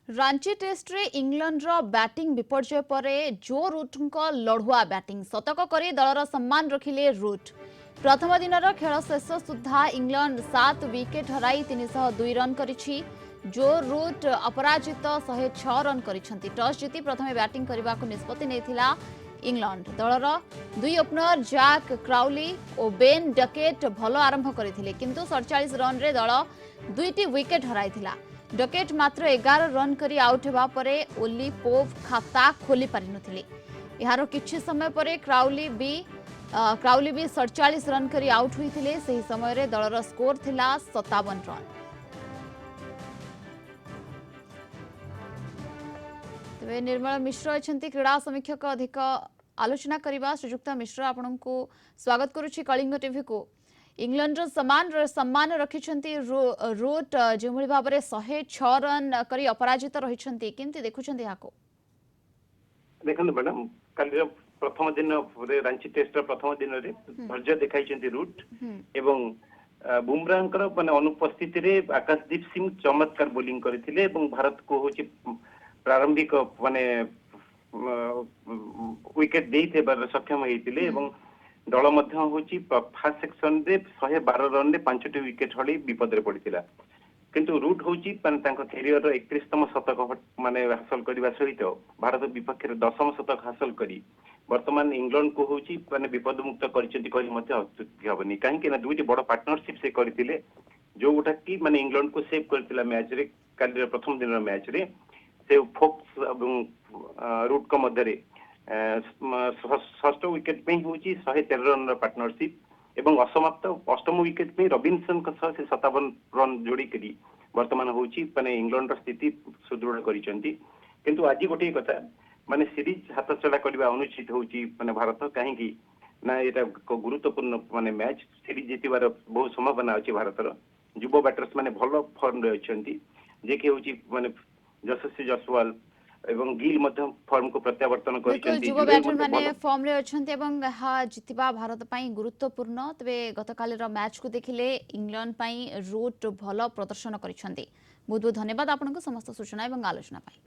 Ranchi test रे England रो batting विपर्जय पर जो रूट लड़ुआ बैटिंग शतक कर दलर सम्मान रखिले रूट। प्रथम दिन खेल शेष सुधा इंग्लैंड 7 विकेट हराई 302 रन करिछि। जो रूट अपराजित 106 रन करिसेंति। टॉस जीति प्रथमे बैटिंग करने को निष्पत्ति नेथिला इंग्लैंड। दलर दुई ओपनर जैक क्राउली और बेन डकेट भल आरंभ करथिले, किंतु 47 रन रे दल दुईटी विकेट हराइथिला। डकेट मात्र 11 रन करी आउट हेबा परे ओली पोव खाता खोली पारि नथिले। यार किछि समय परे क्राउली भी 47 रन करी आउट होइथिले। सही समय रे दलर स्कोर थिला 57 रन। तबे निर्मल मिश्र अछंती क्रीड़ा समीक्षक अधिक आलोचना करबा। श्रीजुक्त मिश्र आपनकु स्वागत करूछि कलिंग टीवी को। इंग्लैंड सम्मान रखिछंती रूट जो भाव में 106 रन करी अपराजित रहिछंती, केमती देखुछंती याको? देखंतु मैडम, काली प्रथम दिन रांची टेस्ट प्रथम दिन रे धैर्य देखाइछंती रूट एवं बुमराहंकर माने अनुपस्थिति रे आकाशदीप सिंह चमत्कार बोलिंग करथिले एवं भारत को होची प्रारंभिक माने विकेट देइथे बार सक्षम हेतिले एवं दल मध्य होची फास्ट सेक्शन रे 112 रन रे 5टी विकेट हली विपद रे पड़िथिला। किंतु रूट होची माने तांको कैरियर रो 31तम शतक माने हासिल करबा सहित भारत विपक्ष रे 10म शतक हासिल करी वर्तमान इंग्लैंड को होची माने विपद मुक्त करिसेंती कहि मध्य अत्युक्ति हबनी। काहे कि ना दुईटी बड़ पार्टनरशिप से करथिले, जो उठा कि माने इंग्लैंड को सेव करथिला मैच रे। काली प्रथम दिन रो मैच रे से फोक्स एवं रूट को मध्य रे षष्ठ विकेट पे होची 113 रन पार्टनरशिप एवं असमाप्त अष्टम विकेट पे रॉबिन्सन का से 57 रन जोड़ी करी वर्तमान होची माने इंग्लैंड रो स्थिति सुदृढ़ करिसेंती। किंतु आज गोटे कथा माने सीरीज हाथ चला करबा अनुचित होची माने भारत काहे कि ना एटा गुरुत्वपूर्ण माने मैच सीरीज जीतबार बहुत संभावना अछि। भारतर युवा बैटर्स माने भलो फॉर्म रे अछंती, जे कि होची माने यशस्वी जायसवाल एवं गिल मध्य फॉर्म को प्रत्यावर्तन करिसेंती। युवा बैटर माने फॉर्म रे अछंती एवं जितबा भारत पई गुरुत्वपूर्ण। तबे गतकाली रो मैच को देखिले इंग्लैंड पई रूट भलो प्रदर्शन करिसेंती। बहुत बहुत धन्यवाद आपनको समस्त सूचना एवं आलोचना पई।